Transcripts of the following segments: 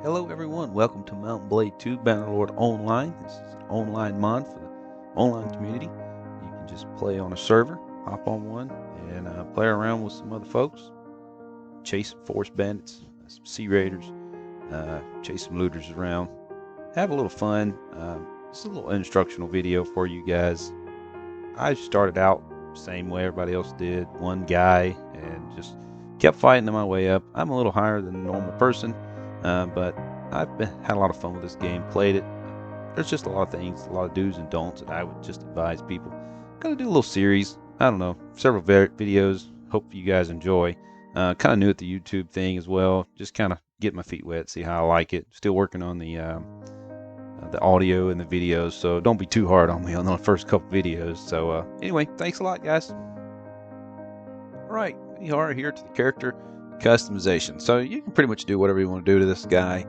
Hello everyone, welcome to Mountain Blade 2 Bannerlord Online. This is an online mod for the online community. You can just play on a server, hop on one, and play around with some other folks. Chase some forest bandits, some sea raiders, chase some looters around. Have a little fun. It's a little instructional video for you guys. I started out same way everybody else did, one guy, and just kept fighting my way up. I'm a little higher than a normal person, but had a lot of fun with this game, played it. There's just a lot of things, a lot of do's and don'ts that I would just advise people. Gonna do a little series, I don't know, several videos, hope you guys enjoy. Kind of new at the YouTube thing as well, just kind of get my feet wet, see how I like it. Still working on the audio and the videos, so don't be too hard on me on the first couple videos. So anyway, thanks a lot, guys. All right, we are here to the character customization. So you can pretty much do whatever you want to do to this guy,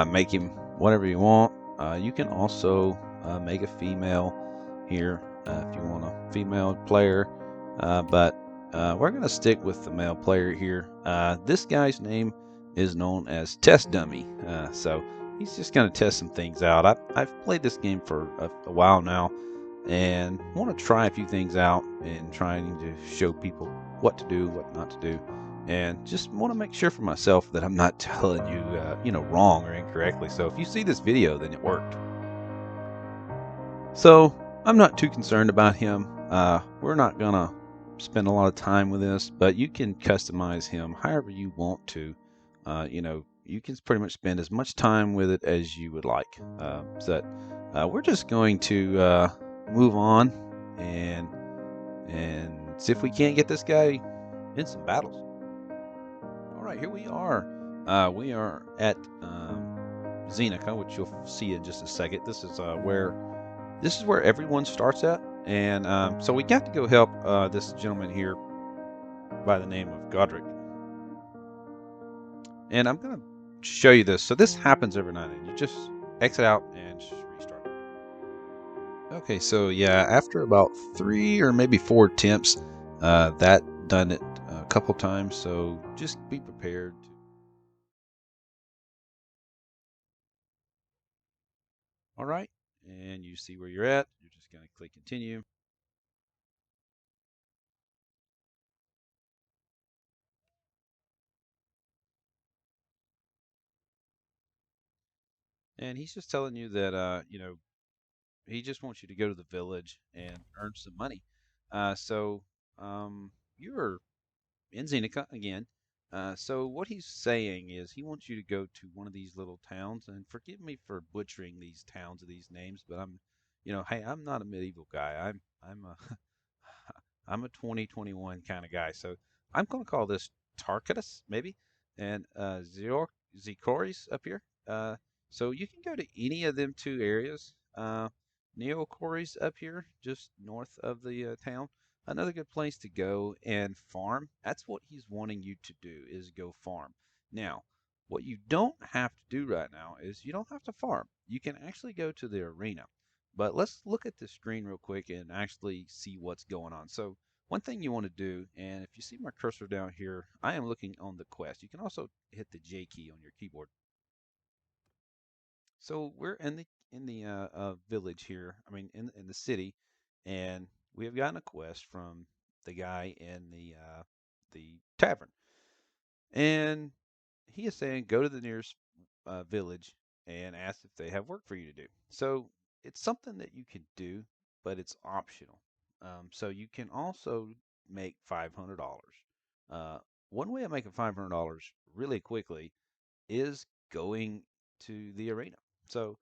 make him whatever you want. You can also make a female here if you want a female player, but we're going to stick with the male player here. This guy's name is known as Test Dummy, so he's just going to test some things out. I've played this game for a while now and want to try a few things out and trying to show people what to do, what not to do, and just want to make sure for myself that I'm not telling you, wrong or incorrectly. So if you see this video, then it worked. So I'm not too concerned about him. We're not gonna spend a lot of time with this, but you can customize him however you want to. You can pretty much spend as much time with it as you would like. We're just going to move on and see if we can't get this guy in some battles. All right, here we are. We are at Zenica, which you'll see in just a second. This is where everyone starts at, and so we got to go help this gentleman here by the name of Godric. And I'm gonna show you this. So this happens every night, and you just exit out and just restart. Okay, so yeah, after about 3 or maybe 4 attempts, that done it a couple times. So just be prepared. All right, and you see where you're at. You're just gonna click continue. And he's just telling you that he just wants you to go to the village and earn some money. So you're in Zenica again. So what he's saying is he wants you to go to one of these little towns, and forgive me for butchering these towns of these names, but hey, I'm not a medieval guy. I'm a I'm a 2021 kind of guy. So I'm going to call this Tarkatus, maybe, and Zikoris up here. So you can go to any of them two areas. Neocoris up here, just north of the town. Another good place to go and farm. That's what he's wanting you to do, is go farm. Now, what you don't have to do right now is you don't have to farm. You can actually go to the arena. But let's look at the screen real quick and actually see what's going on. So one thing you want to do, and if you see my cursor down here, I am looking on the quest. You can also hit the J key on your keyboard. So we're in the village here. I mean, in the city, and we have gotten a quest from the guy in the tavern, and he is saying go to the nearest village and ask if they have work for you to do. So it's something that you can do, but it's optional. So you can also make $500. Uh, One way of making $500 really quickly is going to the arena. So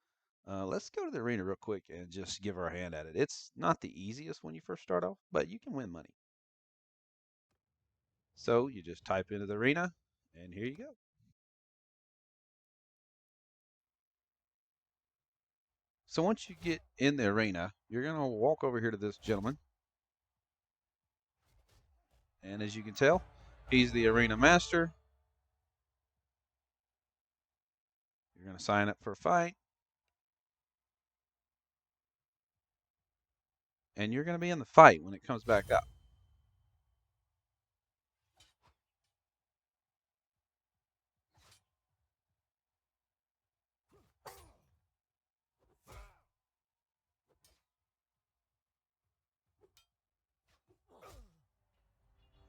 let's go to the arena real quick and just give our hand at it. It's not the easiest when you first start off, but you can win money. So you just type into the arena, and here you go. So once you get in the arena, you're going to walk over here to this gentleman. And as you can tell, he's the arena master. You're going to sign up for a fight. And you're going to be in the fight when it comes back up.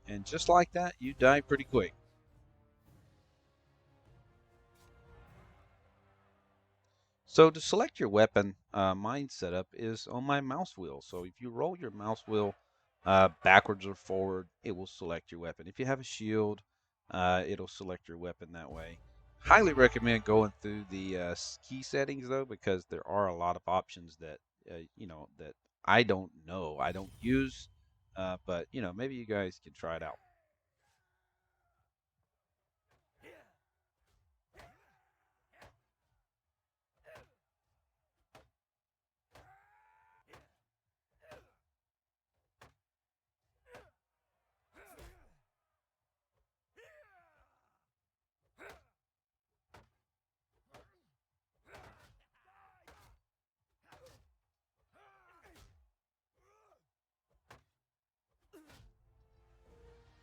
And just like that, you die pretty quick. So to select your weapon, my setup is on my mouse wheel. So if you roll your mouse wheel backwards or forward, it will select your weapon. If you have a shield, it'll select your weapon that way. Highly recommend going through the key settings though, because there are a lot of options that that I don't know, I don't use, but maybe you guys can try it out.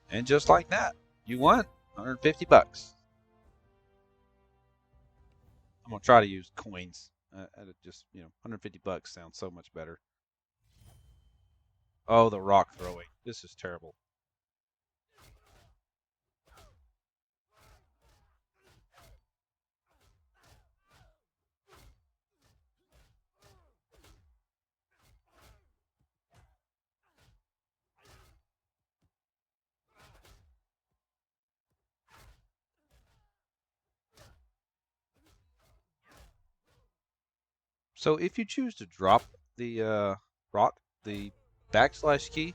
And just like that, you won 150 bucks. I'm gonna try to use coins. Just 150 bucks sounds so much better. Oh, the rock throwing. This is terrible. So if you choose to drop the rock, the backslash key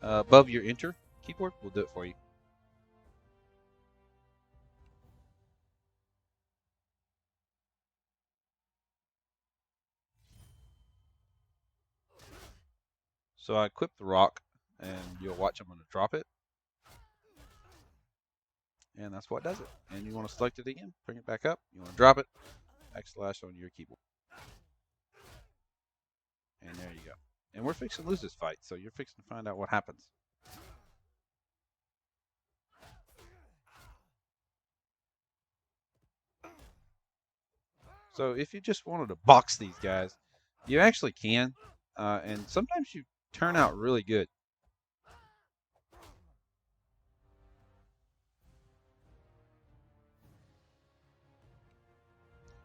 above your enter keyboard will do it for you. So I equip the rock, and you'll watch I'm going to drop it, and that's what does it. And you want to select it again, bring it back up. You want to drop it, backslash on your keyboard, and there you go. And we're fixing to lose this fight, so you're fixing to find out what happens. So if you just wanted to box these guys, you actually can, and sometimes you turn out really good.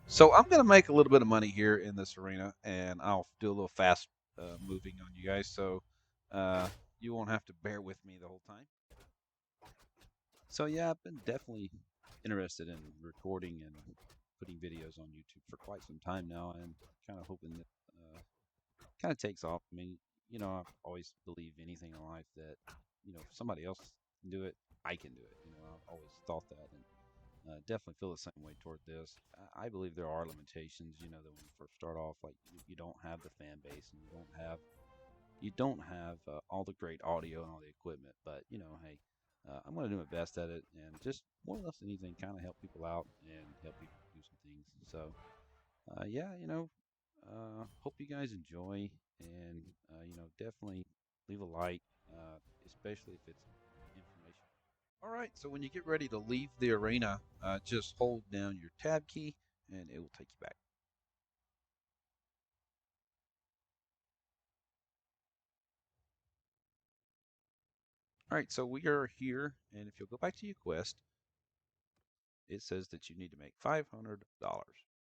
So I'm gonna make a little bit of money here in this arena, and I'll do a little fast moving on you guys, so uh, you won't have to bear with me the whole time. So yeah, I've been definitely interested in recording and putting videos on YouTube for quite some time now, and kind of hoping that kind of takes off. I mean, I've always believed anything in life that if somebody else can do it, I can do it. I've always thought that, and definitely feel the same way toward this. I believe there are limitations. That when you first start off, like you don't have the fan base, and you don't have all the great audio and all the equipment. But hey, I'm going to do my best at it, and just more or less than anything, kind of help people out and help people do some things. So yeah, hope you guys enjoy, and definitely leave a like, especially if it's information. All right, so when you get ready to leave the arena, just hold down your tab key, and it will take you back. All right, so we are here, and if you'll go back to your quest, it says that you need to make $500,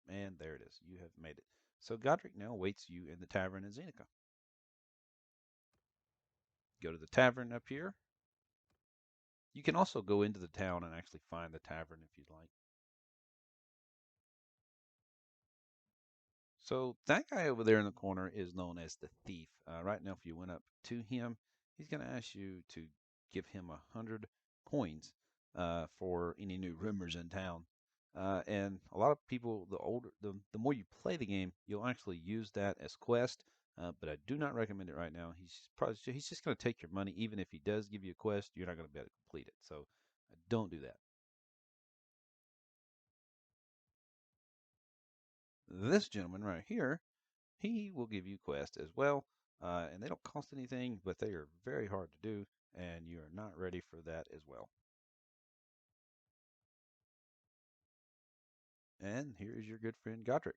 and there it is. You have made it. So Godric now awaits you in the tavern in Zenica. Go to the tavern up here. You can also go into the town and actually find the tavern if you'd like. So that guy over there in the corner is known as the thief. Right now, if you went up to him, he's going to ask you to give him 100 coins for any new rumors in town. And a lot of people, the more you play the game, you'll actually use that as quest. But I do not recommend it right now. He's just going to take your money, even if he does give you a quest. You're not going to be able to complete it. So don't do that. This gentleman right here, he will give you quests as well, and they don't cost anything, but they are very hard to do, and you are not ready for that as well. And here is your good friend Godric.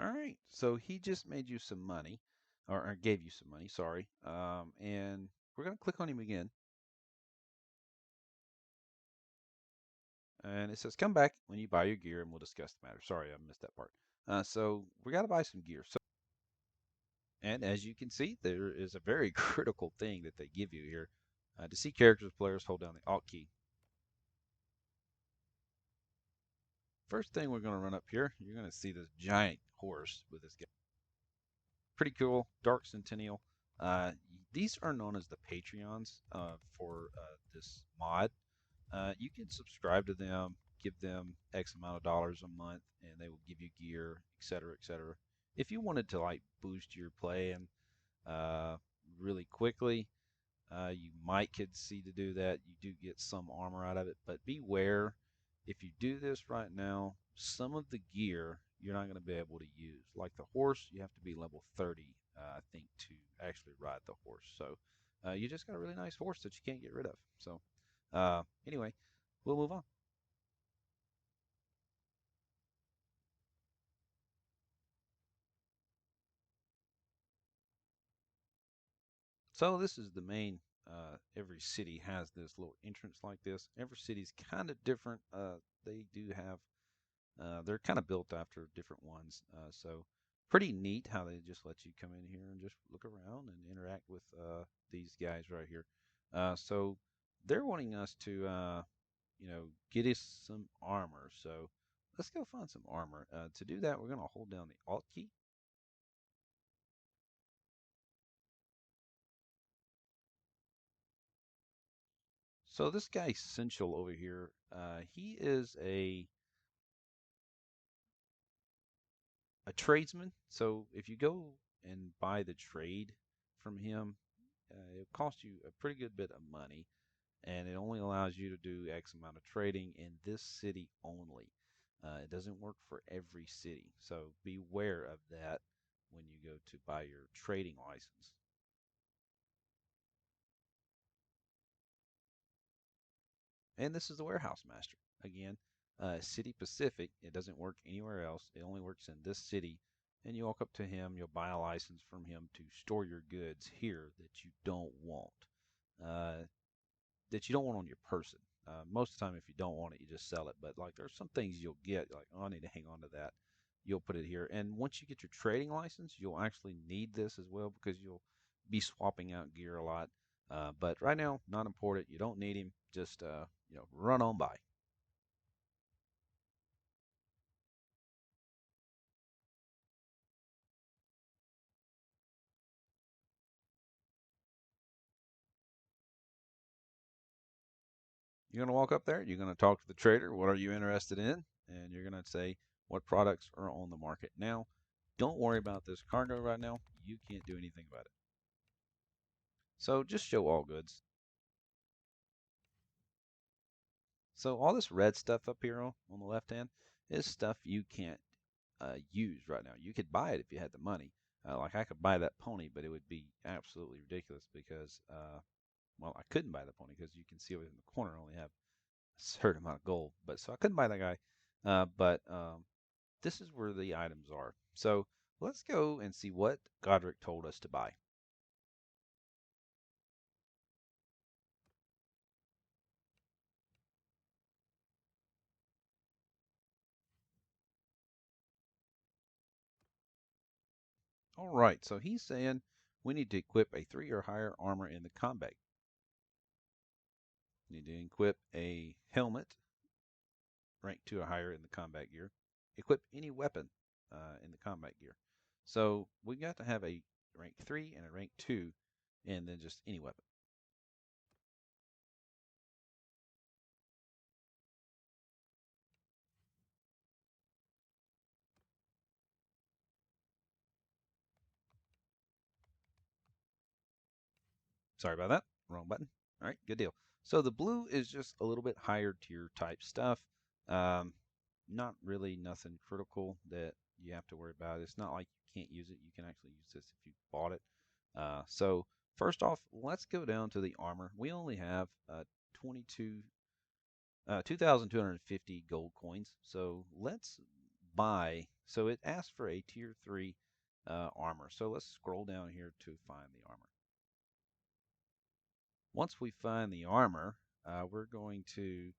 All right, so he just made you some money, or gave you some money, sorry. And we're going to click on him again. And it says, come back when you buy your gear and we'll discuss the matter. Sorry, I missed that part. So we got to buy some gear. And as you can see, there is a very critical thing that they give you here. To see characters, players, hold down the Alt key. First thing we're going to run up here, you're going to see this giant horse with this guy. Pretty cool, Dark Centennial. These are known as the Patreons for this mod. You can subscribe to them, give them X amount of dollars a month, and they will give you gear, etc., etc. If you wanted to like boost your play and really quickly, you might concede to do that. You do get some armor out of it, but beware. If you do this right now, some of the gear you're not going to be able to use. Like the horse, you have to be level 30, I think, to actually ride the horse. So you just got a really nice horse that you can't get rid of. So anyway, we'll move on. So this is the main. Every city has this little entrance like this. Every city's kind of different. They do have. They're kind of built after different ones. So pretty neat how they just let you come in here and just look around and interact with these guys right here. So they're wanting us to, get us some armor. So let's go find some armor. To do that, we're going to hold down the Alt key. So this guy Essential over here, he is a tradesman. So if you go and buy the trade from him, it costs you a pretty good bit of money, and it only allows you to do X amount of trading in this city only. It doesn't work for every city, so beware of that when you go to buy your trading license. And this is the warehouse master. Again, City Pacific, it doesn't work anywhere else. It only works in this city. And you walk up to him, you'll buy a license from him to store your goods here that you don't want. Uh, that you don't want on your person. Most of the time, if you don't want it, you just sell it. But like, there's some things you'll get, like, oh, I need to hang on to that. You'll put it here. And once you get your trading license, you'll actually need this as well because you'll be swapping out gear a lot. But right now, not important. You don't need him. Just run on by. You're gonna walk up there. You're gonna talk to the trader. What are you interested in? And you're gonna say what products are on the market now. Don't worry about this cargo right now. You can't do anything about it. So just show all goods. So all this red stuff up here on the left hand is stuff you can't use right now. You could buy it if you had the money. Like I could buy that pony, but it would be absolutely ridiculous because, well, I couldn't buy the pony because you can see over in the corner I only have a certain amount of gold. But so I couldn't buy that guy. But this is where the items are. So let's go and see what Godric told us to buy. All right, so he's saying we need to equip a 3 or higher armor in the combat. We need to equip a helmet, rank 2 or higher in the combat gear. Equip any weapon in the combat gear. So we got to have a rank 3 and a rank 2, and then just any weapon. Sorry about that. Wrong button. All right, good deal. So the blue is just a little bit higher tier type stuff. Um, Not really nothing critical that you have to worry about. It's not like you can't use it. You can actually use this if you bought it. So first off, let's go down to the armor. We only have 2,250 gold coins. So let's buy So it asks for a tier 3 armor. So let's scroll down here to find the armor. Once we find the armor, we're going to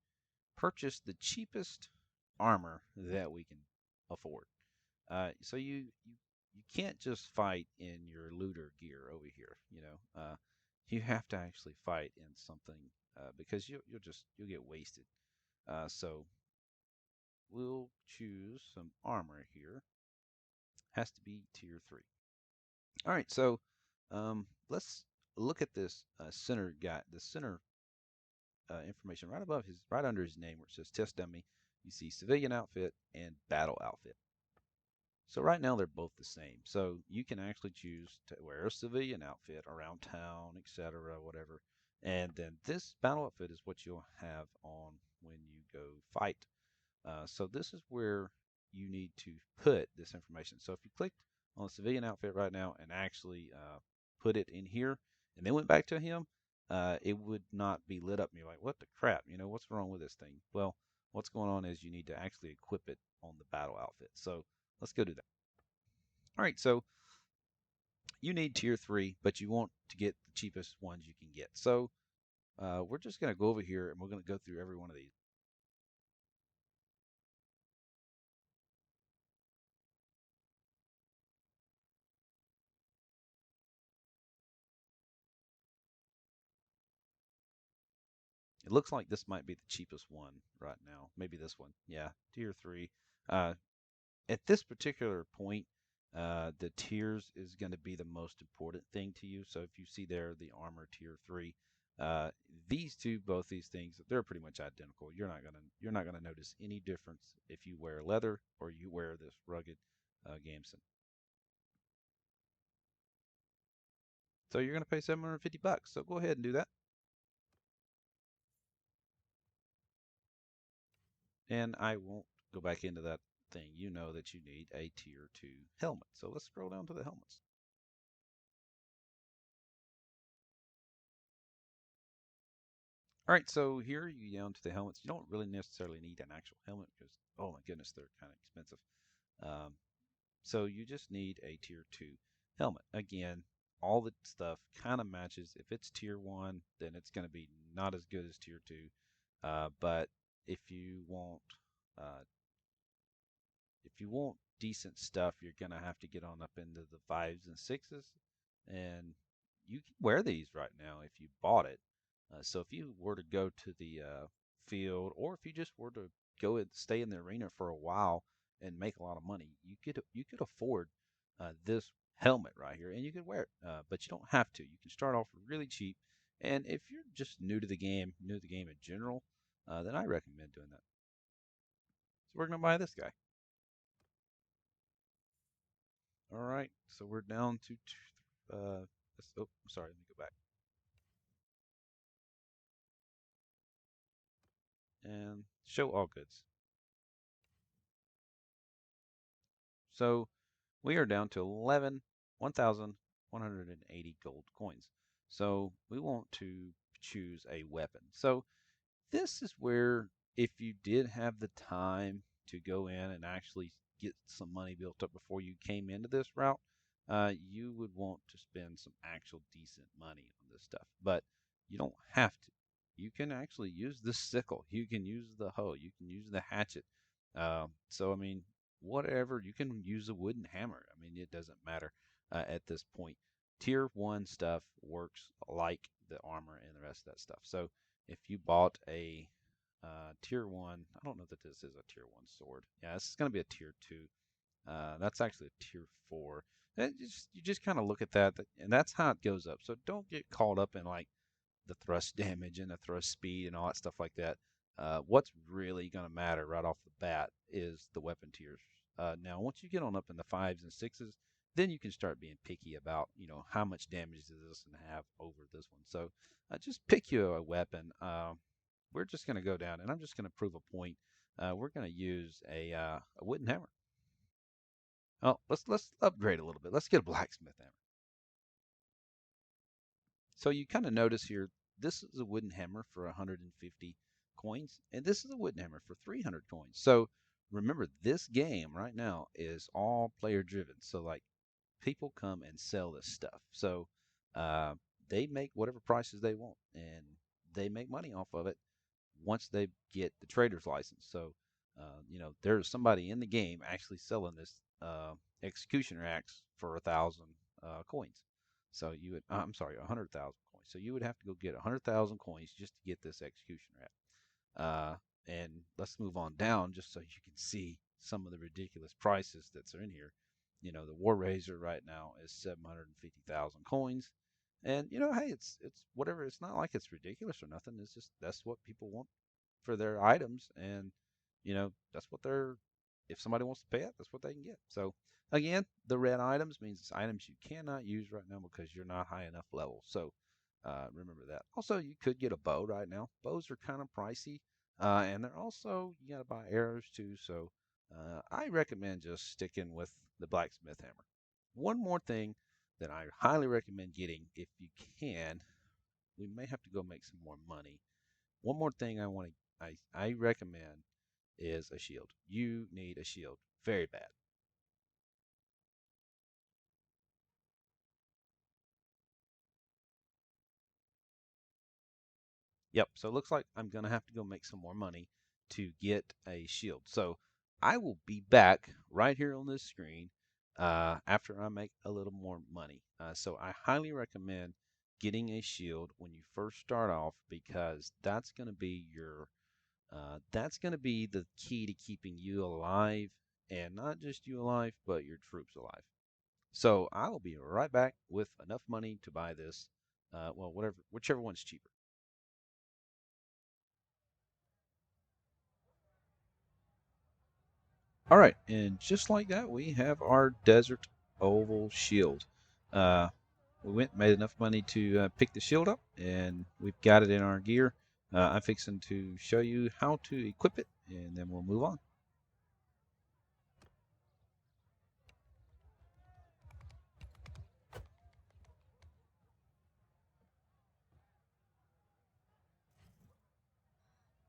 purchase the cheapest armor that we can afford. So you can't just fight in your looter gear over here. You have to actually fight in something because you'll get wasted. So we'll choose some armor here. Has to be tier 3. All right, so let's look at this center guy, the center information right under his name where it says test dummy. You see civilian outfit and battle outfit. So right now they're both the same. So you can actually choose to wear a civilian outfit around town, etc., whatever. And then this battle outfit is what you'll have on when you go fight. So this is where you need to put this information. So if you clicked on the civilian outfit right now and actually put it in here and then went back to him, it would not be lit up. And you're like, what the crap? What's wrong with this thing? Well, what's going on is you need to actually equip it on the battle outfit. So let's go do that. All right, so you need tier 3, but you want to get the cheapest ones you can get. So we're just going to go over here and we're going to go through every one of these. It looks like this might be the cheapest one right now. Maybe this one. Yeah, tier 3. Uh, at this particular point, the tiers is going to be the most important thing to you. So if you see there the armor tier 3, these two, both these things, they're pretty much identical. You're not gonna notice any difference if you wear leather or you wear this rugged gamson. So you're gonna pay 750 bucks. So go ahead and do that. And I won't go back into that thing. You know that you need a tier 2 helmet. So let's scroll down to the helmets. All right, so here you get down to the helmets. You don't really necessarily need an actual helmet because, oh my goodness, they're kind of expensive. Um, so you just need a tier 2 helmet. Again, all the stuff kind of matches. If it's tier 1, then it's going to be not as good as tier 2. But if you want uh, if you want decent stuff, you're gonna have to get on up into the 5s and 6s, and you can wear these right now if you bought it. So if you were to go to the field, or if you just were to go and stay in the arena for a while and make a lot of money, you could afford this helmet right here, and you could wear it. But you don't have to. You can start off really cheap, and if you're just new to the game in general, then I recommend doing that. So we're gonna buy this guy. All right, so we're down to oh, sorry, let me go back. And show all goods. So we are down to 1,180 gold coins. So we want to choose a weapon. So this is where if you did have the time to go in and actually get some money built up before you came into this route, you would want to spend some actual decent money on this stuff. But you don't have to. You can actually use the sickle. You can use the hoe. You can use the hatchet. So I mean, whatever. You can use a wooden hammer. I mean, it doesn't matter at this point. Tier 1 stuff works like the armor and the rest of that stuff. So if you bought a tier 1, I don't know that this is a tier 1 sword. Yeah, this is going to be a tier 2. That's actually a tier 4. And you just kind of look at that, and that's how it goes up. So don't get caught up in like the thrust damage and the thrust speed and all that stuff like that. What's really going to matter right off the bat is the weapon tiers. Now, once you get on up in the 5s and 6s, then you can start being picky about, how much damage does this one have over this one. So just pick you a weapon. We're just going to go down, and I'm just going to prove a point. We're going to use a wooden hammer. Oh, let's upgrade a little bit. Let's get a blacksmith hammer. So you kind of notice here, this is a wooden hammer for 150 coins, and this is a wooden hammer for 300 coins. So remember, this game right now is all player driven. So like people come and sell this stuff. So uh, they make whatever prices they want, and they make money off of it once they get the trader's license. So there's somebody in the game actually selling this executioner axe for 1,000 coins. So you would, I'm sorry, 100,000 coins. So you would have to go get 100,000 coins just to get this executioner axe. And let's move on down just so you can see some of the ridiculous prices that's in here. The War Razor right now is 750,000 coins. And hey, it's whatever. It's not like it's ridiculous or nothing. It's just that's what people want for their items, and that's what they're. If somebody wants to pay it, that's what they can get. So again, the red items means it's items you cannot use right now because you're not high enough level. So remember that. Also, you could get a bow right now. Bows are kind of pricey, and they're also you got to buy arrows too. So I recommend just sticking with the blacksmith hammer. One more thing that I highly recommend getting if you can. We may have to go make some more money. One more thing I recommend is a shield. You need a shield very bad. Yep, so it looks like I'm gonna have to go make some more money to get a shield. So I will be back right here on this screen after I make a little more money. So I highly recommend getting a shield when you first start off because that's gonna be the key to keeping you alive, and not just you alive, but your troops alive. So I will be right back with enough money to buy this. Well, whichever one's cheaper. All right, and just like that, we have our desert oval shield. Uh, we went and made enough money to pick the shield up, and we've got it in our gear. I'm fixing to show you how to equip it, and then we'll move on.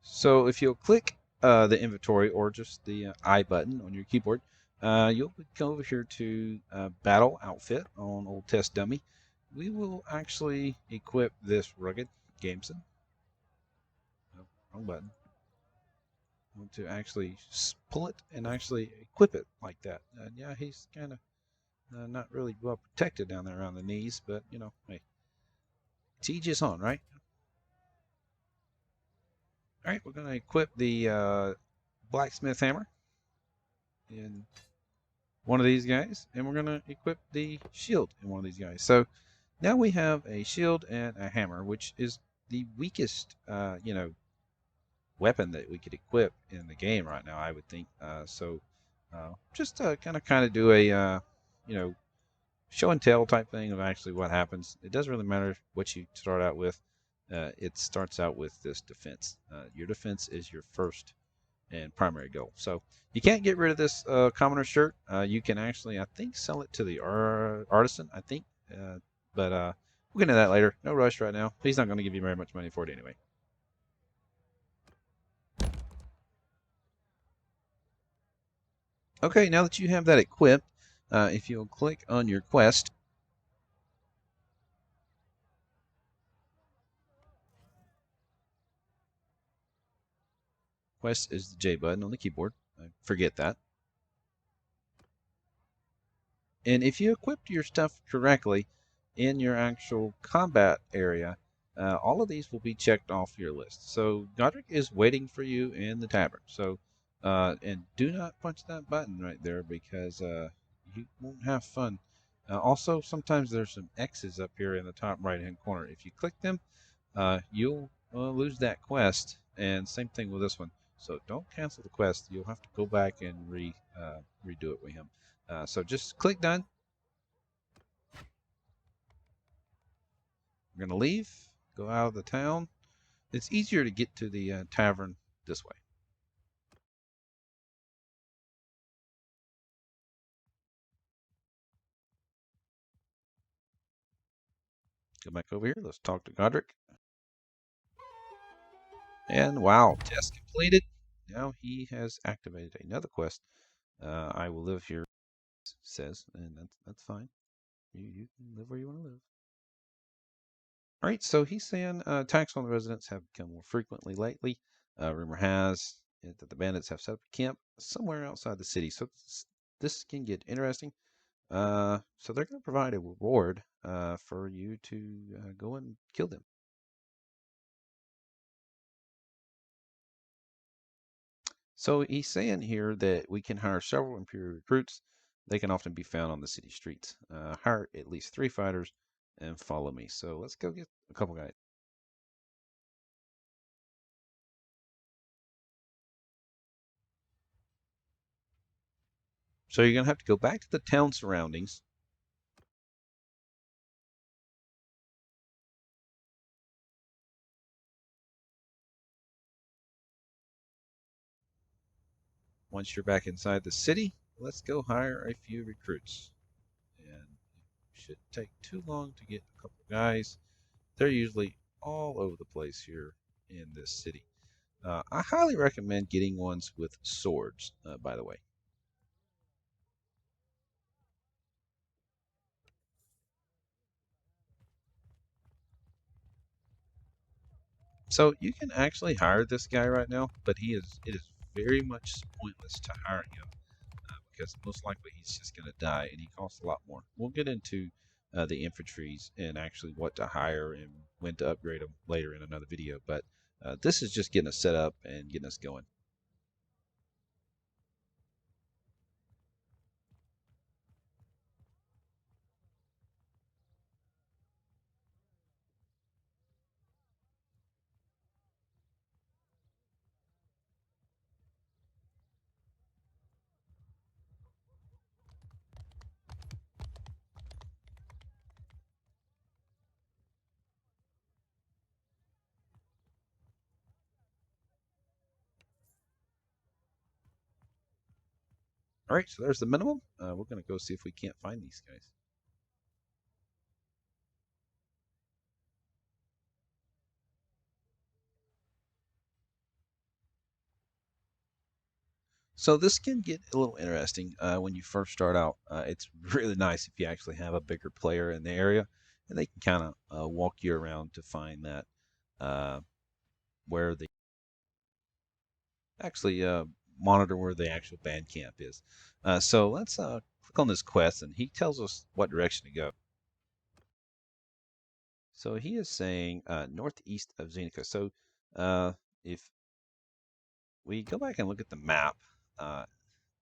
So if you'll click the inventory or just the I button on your keyboard, you'll go over here to Battle Outfit on Old Test Dummy. We will actually equip this rugged Gameson. Oh, wrong button. I want to actually pull it and actually equip it like that. Yeah, he's kind of not really well protected down there around the knees, but hey, it's each his own, right? All right, we're going to equip the blacksmith hammer in one of these guys, and we're going to equip the shield in one of these guys. So now we have a shield and a hammer, which is the weakest, weapon that we could equip in the game right now, I would think. Just to kind of do a, show and tell type thing of actually what happens. It doesn't really matter what you start out with. It starts out with this defense. Your defense is your first and primary goal. So you can't get rid of this commoner shirt. You can actually, I think, sell it to the artisan. I think, but we'll get into that later. No rush right now. He's not going to give you very much money for it anyway. Okay, now that you have that equipped, if you'll click on your quest, quest is the J button on the keyboard. I forget that. And if you equipped your stuff correctly in your actual combat area, all of these will be checked off your list. So Godric is waiting for you in the tavern. So, and do not punch that button right there because you won't have fun. Also, sometimes there's some X's up here in the top right-hand corner. If you click them, you'll lose that quest. And same thing with this one. So don't cancel the quest. You'll have to go back and redo it with him. So just click done. We're going to leave, go out of the town. It's easier to get to the tavern this way. Go back over here. Let's talk to Godric. And wow, test completed. now he has activated another quest. I will live here, says, and that's fine. You can live where you want to live. All right, so he's saying attacks on the residents have become more frequently lately. Rumor has it that the bandits have set up a camp somewhere outside the city, so this can get interesting. So they're going to provide a reward for you to go and kill them. So he's saying here that we can hire several Imperial recruits. They can often be found on the city streets. Hire at least 3 fighters and follow me. So let's go get a couple guys. So you're going to have to go back to the town surroundings. Once you're back inside the city, let's go hire a few recruits. And it shouldn't take too long to get a couple guys. They're usually all over the place here in this city. I highly recommend getting ones with swords, by the way. So you can actually hire this guy right now, but it is very much pointless to hire him because most likely he's just going to die and he costs a lot more. We'll get into the infantries and actually what to hire and when to upgrade them later in another video, but this is just getting us set up and getting us going. All right, so there's the minimum. We're going to go see if we can't find these guys. So this can get a little interesting when you first start out. It's really nice if you actually have a bigger player in the area, and they can kind of walk you around to find that uh, where they actually monitor where the actual band camp is. So let's click on this quest, and he tells us what direction to go. So he is saying northeast of Zenica. So if we go back and look at the map, uh,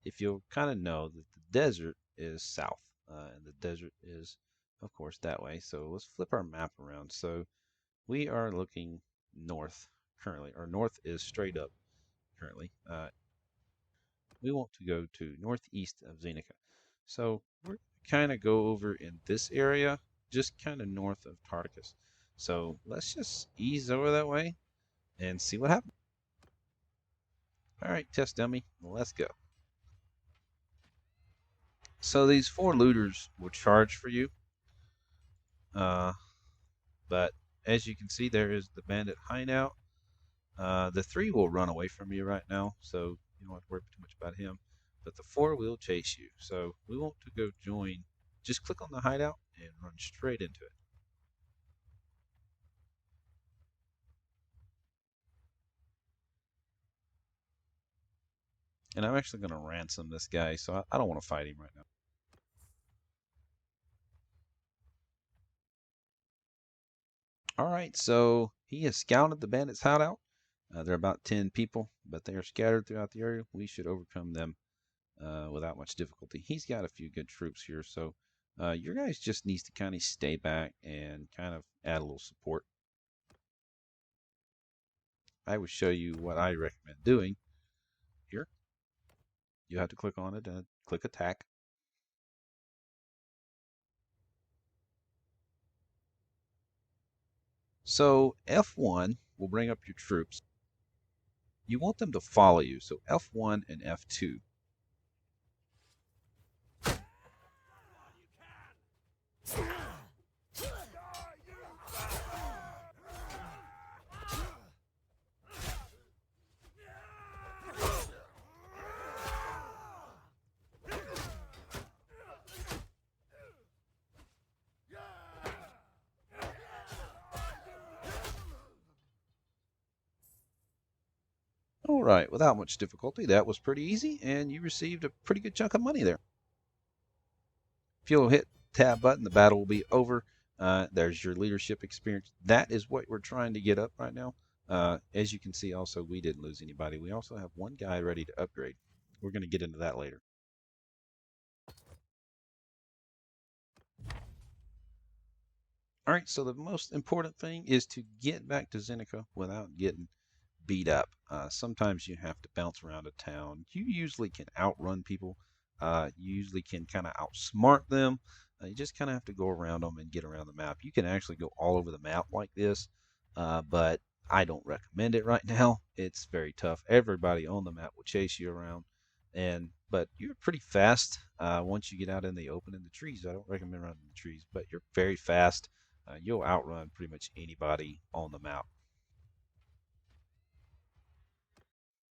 if you'll kind of know that the desert is south, and the desert is, of course, that way. So let's flip our map around. So we are looking north currently, or north is straight up currently. We want to go to northeast of Zenica. So we're kind of go over in this area, just kind of north of Tarticus. So let's just ease over that way and see what happens. All right, test dummy, let's go. So these 4 looters will charge for you, but as you can see, there is the bandit hideout. The 3 will run away from you right now, so you don't have to worry too much about him. But the 4 will chase you, so we want to go join. Just click on the hideout and run straight into it. And I'm actually going to ransom this guy, so I don't want to fight him right now. All right, so he has scouted the bandits' hideout. They're about 10 people, but they are scattered throughout the area. We should overcome them without much difficulty. He's got a few good troops here, so your guys just needs to kind of stay back and kind of add a little support. I would show you what I recommend doing here. You have to click on it and click attack. So F1 will bring up your troops. You want them to follow you, so F1 and F2. All right, without much difficulty, that was pretty easy, and you received a pretty good chunk of money there. If you'll hit tab button, the battle will be over. There's your leadership experience. That is what we're trying to get up right now. As you can see, also, we didn't lose anybody. We also have one guy ready to upgrade. We're going to get into that later. All right, so the most important thing is to get back to Zeneca without getting beat up. Sometimes you have to bounce around a town. You usually can outrun people. You usually can kind of outsmart them. You just kind of have to go around them and get around the map. You can actually go all over the map like this, but I don't recommend it right now. It's very tough. Everybody on the map will chase you around, but you're pretty fast once you get out in the open in the trees. I don't recommend running in the trees, but you're very fast. You'll outrun pretty much anybody on the map.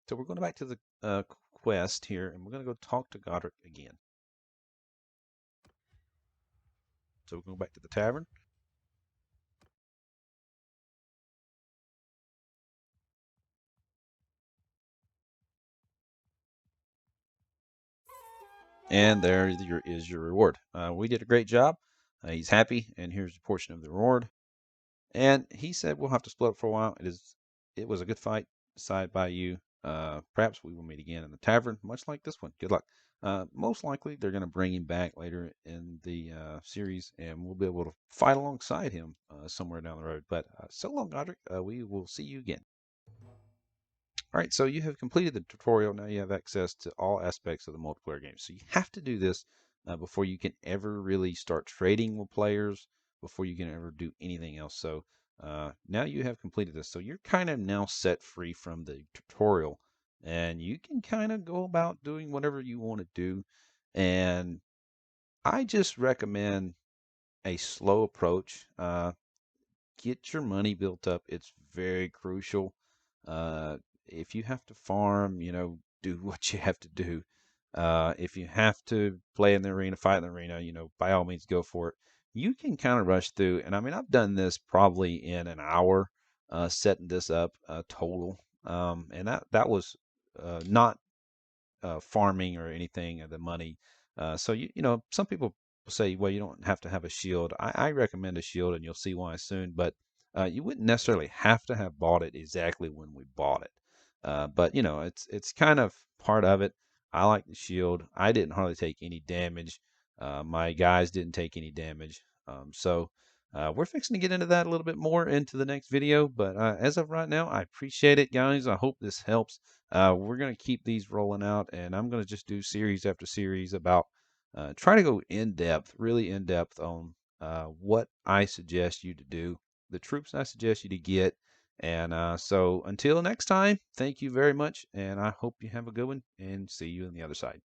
So we're going back to the quest here, and we're going to go talk to Godric again. So we're going back to the tavern. And there is your reward. We did a great job. He's happy, and here's a portion of the reward. And he said we'll have to split up for a while. It was a good fight decided by you. Perhaps we will meet again in the tavern, much like this one. Good luck. Most likely they're going to bring him back later in the series, and we'll be able to fight alongside him somewhere down the road. But so long, Godric. We will see you again. All right, so you have completed the tutorial. Now you have access to all aspects of the multiplayer game. So you have to do this before you can ever really start trading with players, before you can ever do anything else. So now you have completed this. So you're kind of now set free from the tutorial, and you can kind of go about doing whatever you want to do. And I just recommend a slow approach. Get your money built up. It's very crucial. Uh, if you have to farm, do what you have to do. If you have to play in the arena, fight in the arena, by all means go for it. You can kind of rush through, and I mean, I've done this probably in an hour, setting this up total, and that was not farming or anything of the money. So some people say, well, you don't have to have a shield. I recommend a shield, and you'll see why soon. But you wouldn't necessarily have to have bought it exactly when we bought it. But it's kind of part of it. I like the shield. I didn't hardly take any damage. My guys didn't take any damage. So we're fixing to get into that a little bit more into the next video. But as of right now, I appreciate it, guys. I hope this helps. We're going to keep these rolling out, and I'm going to just do series after series about try to go in depth, really in depth on what I suggest you to do, the troops I suggest you to get. And so until next time, thank you very much, and I hope you have a good one, and see you on the other side.